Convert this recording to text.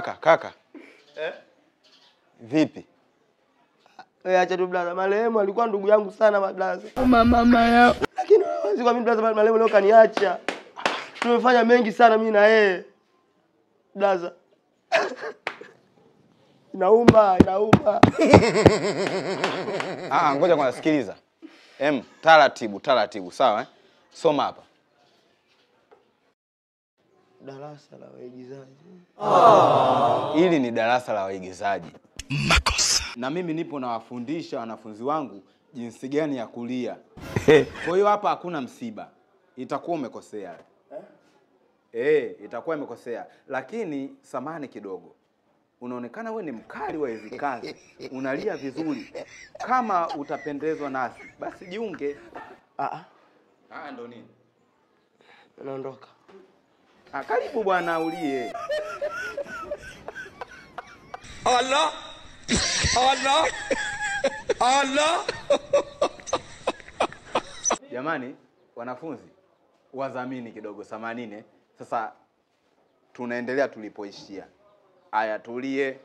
Kaka. Vipi? Wewe acha tu blaza, marehemu alikuwa ndugu yangu sana blaza. Mama yao. Lakini wewe kwa mimi blaza, marehemu leo kaniacha. Tumefanya mengi sana mimi na yeye. Blaza. Inauma. Ngoja kwanza sikiliza. Taratibu, sawa Soma hapa. Darasa la waigizaji. Hili ni darasa la waigizaji. Makosa. Na mimi nipo nawafundisha wanafunzi wangu jinsi gani ya kulia. Kwa hiyo hapa hakuna msiba. Itakuwa umekosea. Itakuwa imekosea. Lakini samahani kidogo. Unaonekana wewe ni mkali wa hizi kazi. Unalia vizuri. Kama utapendezwa nasi, basi jiunge. Ndo nini? Naondoka. Karibu bwana ulie. Allah. Jamani, wanafunzi, wadhamini kidogo 80. Sasa tunaendelea tulipoishia. Aya tulie.